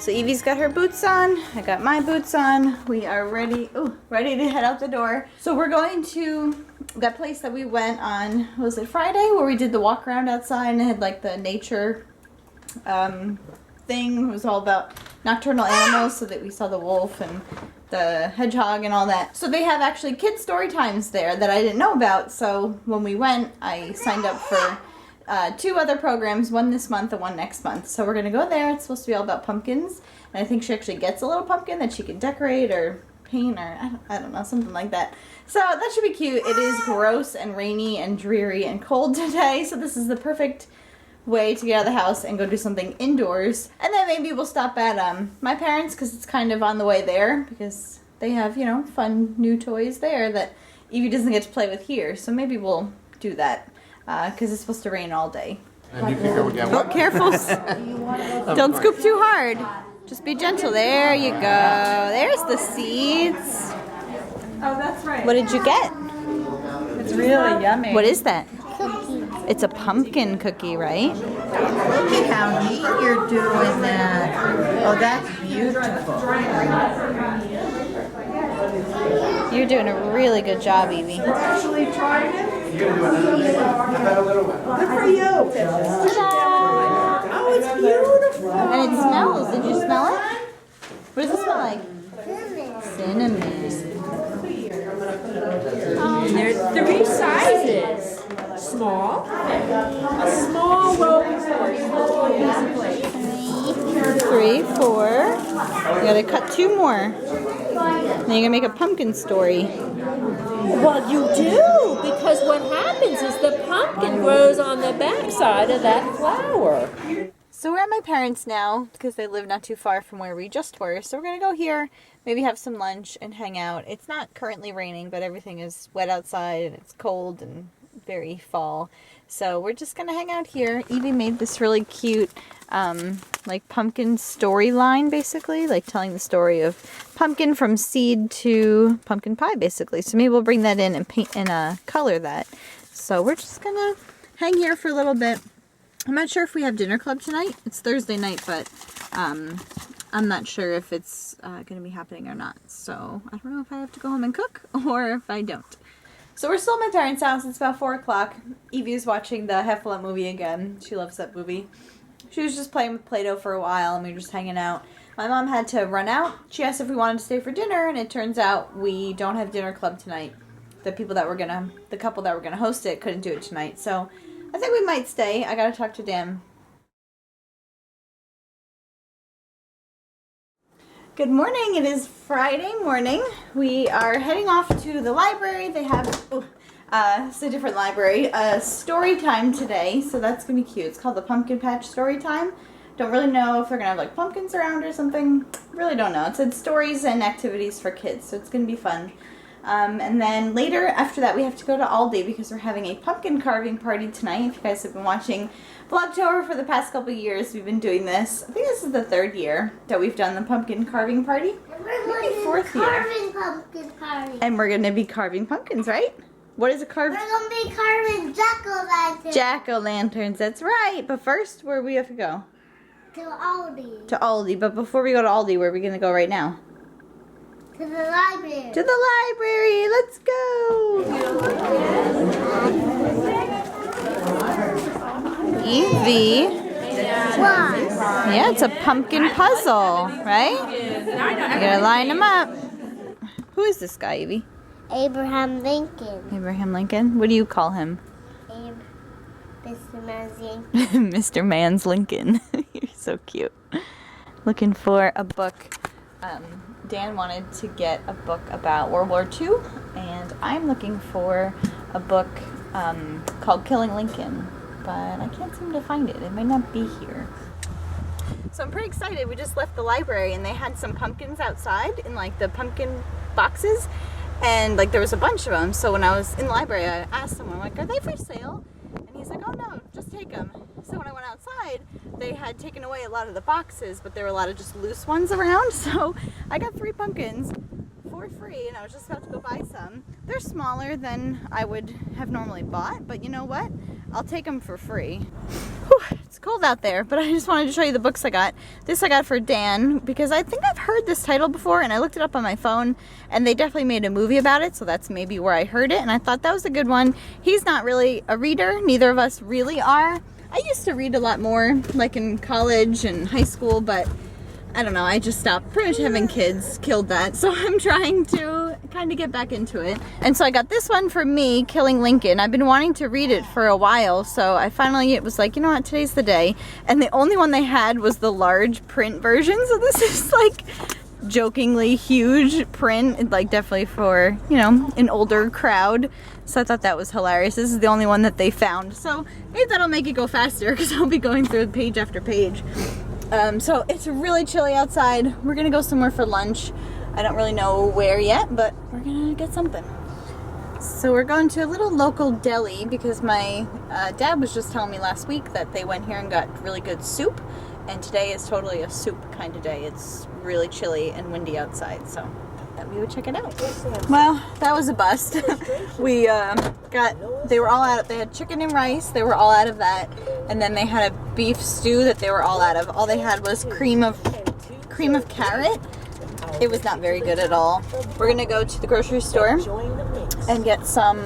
So Evie's got her boots on, I got my boots on. We are ready, ready to head out the door. So we're going to that place that we went on, was it Friday, where we did the walk around outside and it had like the nature thing. It was all about nocturnal animals, so that we saw the wolf and the hedgehog and all that. So they have actually kids story times there that I didn't know about. So when we went, I signed up for 2 other programs, one this month and one next month. So we're gonna go there. It's supposed to be all about pumpkins, and I think she actually gets a little pumpkin that she can decorate or paint, or I don't know, something like that. So that should be cute. It is gross and rainy and dreary and cold today, so this is the perfect way to get out of the house and go do something indoors. And then maybe we'll stop at my parents, because it's kind of on the way there, because they have, you know, fun new toys there that Evie doesn't get to play with here. So maybe we'll do that. Because it's supposed to rain all day. And you can go again. Oh, careful. Don't scoop too hard. Just be gentle. There you go. There's the seeds. Oh, that's right. What did you get? It's really yummy. What is that? It's a pumpkin cookie, right? Look at how neat you're doing that. Oh, that's beautiful. You're doing a really good job, Evie. Actually tried it. You're gonna do another little one. Good for you. Ta-da! Oh, it's beautiful. And it smells. Did you smell it? What does it smell like? Cinnamon. There's 3 sizes. Small, a small rolling horse, 3, 4. You gotta cut 2 more. Then you're gonna make a pumpkin story. Well, you do, because what happens is the pumpkin grows on the backside of that flower. So we're at my parents' now, because they live not too far from where we just were. So we're gonna go here, maybe have some lunch and hang out. It's not currently raining, but everything is wet outside and it's cold and very fall. So we're just gonna hang out here. Evie made this really cute like pumpkin storyline, basically, like telling the story of pumpkin from seed to pumpkin pie, basically. So maybe we'll bring that in and paint and color that. So we're just gonna hang here for a little bit. I'm not sure if we have dinner club tonight. It's Thursday night, but I'm not sure if it's gonna be happening or not. So I don't know if I have to go home and cook or if I don't. So we're still at my parents' house. It's about 4 o'clock. Evie's watching the Heffalump movie again. She loves that movie. She was just playing with Play-Doh for a while, and we were just hanging out. My mom had to run out. She asked if we wanted to stay for dinner, and it turns out we don't have dinner club tonight. The couple that were gonna host it couldn't do it tonight. So I think we might stay. I gotta talk to Dan. Good morning. It is Friday morning. We are heading off to the library. They have, it's a different library, story time today, so that's going to be cute. It's called the Pumpkin Patch Story Time. Don't really know if they're going to have like pumpkins around or something. Really don't know. It said stories and activities for kids, so it's going to be fun. And then later, after that, we have to go to Aldi because we're having a pumpkin carving party tonight. If you guys have been watching Vlogtober for the past couple of years, we've been doing this. I think this is the 3rd year that we've done the pumpkin carving party. Maybe 4th year. Carving pumpkin party. And we're going to be carving pumpkins, right? What is a carved? We're going to be carving jack-o'-lanterns. Jack-o'-lanterns, that's right. But first, where do we have to go? To Aldi. To Aldi. But before we go to Aldi, where are we going to go right now? To the library. To the library. Let's go. Evie. Why? Yeah, it's a pumpkin puzzle, right? You gotta line them up. Who is this guy, Evie? Abraham Lincoln. Abraham Lincoln? What do you call him? Mr. Man's Lincoln. Mr. Man's Lincoln. You're so cute. Looking for a book. Dan wanted to get a book about World War II, and I'm looking for a book called Killing Lincoln, but I can't seem to find it. It might not be here. So I'm pretty excited. We just left the library, and they had some pumpkins outside in like the pumpkin boxes, and like there was a bunch of them. So when I was in the library, I asked someone, like, are they for sale? And he's like, oh no, just take them. So when I went outside, they had taken away a lot of the boxes, but there were a lot of just loose ones around. So I got 3 pumpkins for free, and I was just about to go buy some. They're smaller than I would have normally bought, but you know what? I'll take them for free. Whew, it's It's cold out there, but I just wanted to show you the books I got. This I got for Dan because I think I've heard this title before, and I looked it up on my phone, and they definitely made a movie about it, so that's maybe where I heard it, and I thought that was a good one. He's not really a reader. Neither of us really are. I used to read a lot more, like in college and high school, but I don't know, I just stopped. Pretty much having kids killed that, so I'm trying to kind of get back into it. And so I got this one for me, Killing Lincoln. I've been wanting to read it for a while, so I finally, it was like, you know what, today's the day. And the only one they had was the large print version, so this is like jokingly huge print, like definitely for, you know, an older crowd. So I thought that was hilarious. This is the only one that they found, so maybe that'll make it go faster because I'll be going through page after page. So it's really chilly outside. We're gonna go somewhere for lunch. I don't really know where yet, but we're gonna get something. So we're going to a little local deli because my dad was just telling me last week that they went here and got really good soup, and today is totally a soup kind of day. It's really chilly and windy outside, so that we would check it out. Well, that was a bust. We they were all out. They had chicken and rice. They were all out of that, and then they had a beef stew that they were all out of. All they had was cream of carrot. It was not very good at all. We're gonna go to the grocery store and get some.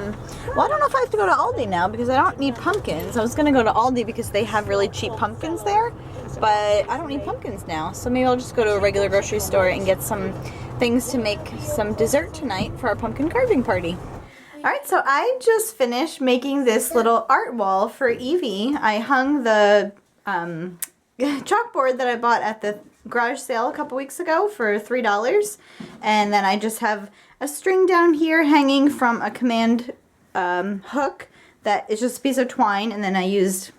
Well, I don't know if I have to go to Aldi now because I don't need pumpkins. I was gonna go to Aldi because they have really cheap pumpkins there, but I don't need pumpkins now. So maybe I'll just go to a regular grocery store and get some things to make some dessert tonight for our pumpkin carving party. Alright, so I just finished making this little art wall for Evie. I hung the chalkboard that I bought at the garage sale a couple weeks ago for $3, and then I just have a string down here hanging from a command hook that is just a piece of twine, and then I used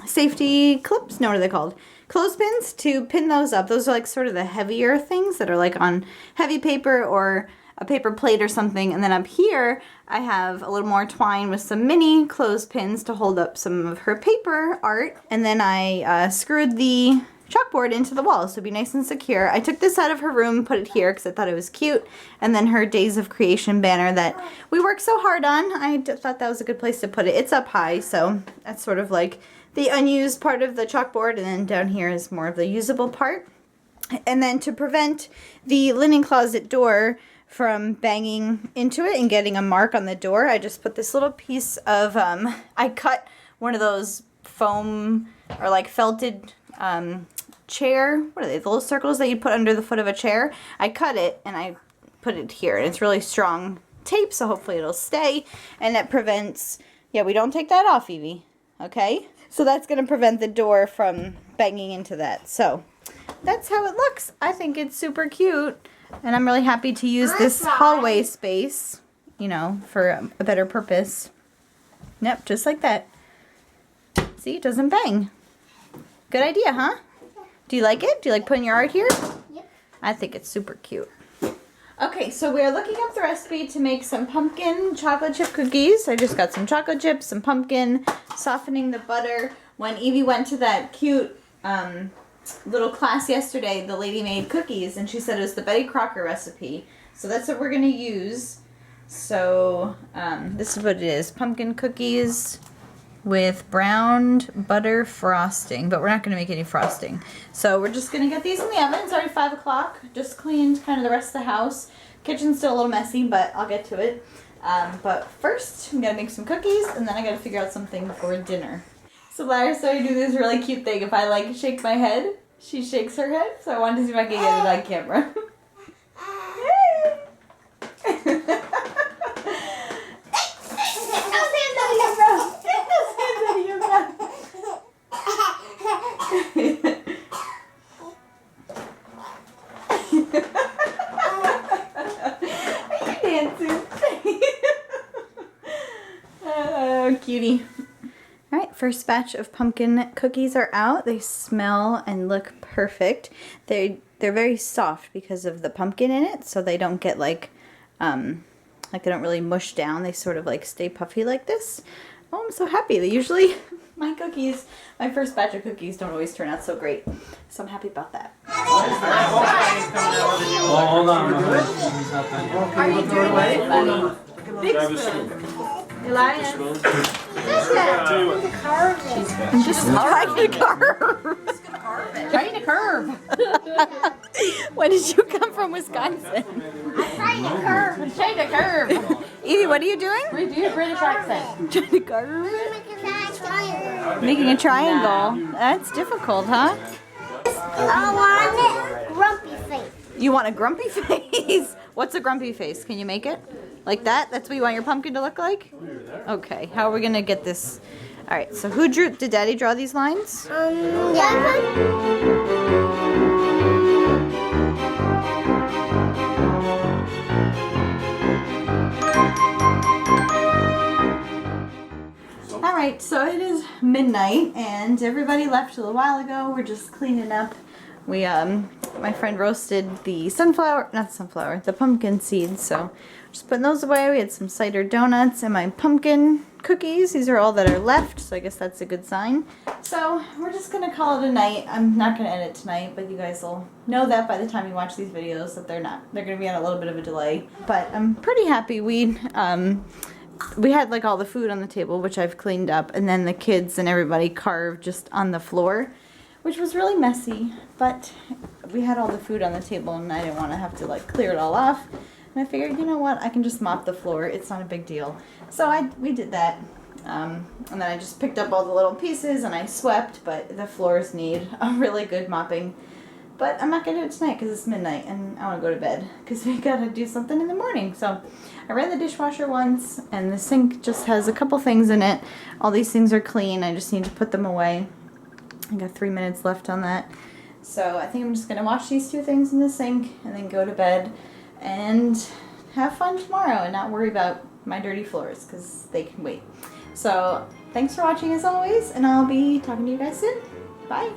safety clips, no, what are they called? Clothespins to pin those up. Those are like sort of the heavier things that are like on heavy paper or a paper plate or something. And then up here I have a little more twine with some mini clothespins to hold up some of her paper art. And then I screwed the chalkboard into the wall so it'd be nice and secure. I took this out of her room, put it here because I thought it was cute. And then her Days of Creation banner that we worked so hard on, I thought that was a good place to put it. It's up high, so that's sort of like the unused part of the chalkboard, and then down here is more of the usable part. And then to prevent the linen closet door from banging into it and getting a mark on the door, I just put this little piece of, I cut one of those foam or like felted chair, what are they, the little circles that you put under the foot of a chair. I cut it and I put it here, and it's really strong tape, so hopefully it'll stay, and that prevents, yeah, we don't take that off, Evie, okay? So that's going to prevent the door from banging into that. So that's how it looks. I think it's super cute. And I'm really happy to use this hallway space, you know, for a better purpose. Yep, just like that. See, it doesn't bang. Good idea, huh? Do you like it? Do you like putting your art here? Yep. I think it's super cute. Okay, so we're looking up the recipe to make some pumpkin chocolate chip cookies. I just got some chocolate chips, some pumpkin, softening the butter. When Evie went to that cute little class yesterday, the lady made cookies, and she said it was the Betty Crocker recipe. So that's what we're going to use. So this is what it is. Pumpkin cookies with browned butter frosting, but we're not going to make any frosting. So we're just going to get these in the oven. It's already 5 o'clock. Just cleaned kind of the rest of the house. Kitchen's still a little messy, but I'll get to it. But first, I'm going to make some cookies, and then I got to figure out something for dinner. So Larry started to do this really cute thing. If I like shake my head, she shakes her head. So I wanted to see if I could get it on camera. Oh, cutie. Alright, first batch of pumpkin cookies are out. They smell and look perfect. They're very soft because of the pumpkin in it, so they don't get like they don't really mush down. They sort of like stay puffy like this. Oh, I'm so happy. They usually, my first batch of cookies don't always turn out so great. So I'm happy about that. Well, hold on. Are you doing it? Big spoon. Elias. Tell you what. I'm just trying to carve. Trying to curve. When did you come from Wisconsin? Trying to curve. Trying to curve. Evie, what are you doing? We do a British accent. Trying to carve it? Making that triangle. Making a triangle. That's difficult, huh? I want it grumpy face. You want a grumpy face? What's a grumpy face? Can you make it? Like that? That's what you want your pumpkin to look like? Okay, how are we gonna get this? All right, so did Daddy draw these lines? Yeah. All right, so it is midnight and everybody left a little while ago. We're just cleaning up. My friend roasted the the pumpkin seeds, so just putting those away. We had some cider donuts and my pumpkin cookies. These are all that are left, so I guess that's a good sign. So we're just gonna call it a night. I'm not gonna edit tonight, but you guys will know that by the time you watch these videos that they're gonna be on a little bit of a delay. But I'm pretty happy. We had like all the food on the table, which I've cleaned up, and then the kids and everybody carved just on the floor, which was really messy, but we had all the food on the table and I didn't want to have to like clear it all off. And I figured, you know what, I can just mop the floor. It's not a big deal. So we did that. And then I just picked up all the little pieces and I swept, but the floors need a really good mopping. But I'm not going to do it tonight because it's midnight and I want to go to bed because we got to do something in the morning. So I ran the dishwasher once and the sink just has a couple things in it. All these things are clean. I just need to put them away. I got 3 minutes left on that. So I think I'm just going to wash these two things in the sink and then go to bed and have fun tomorrow and not worry about my dirty floors because they can wait. So thanks for watching as always, and I'll be talking to you guys soon. Bye.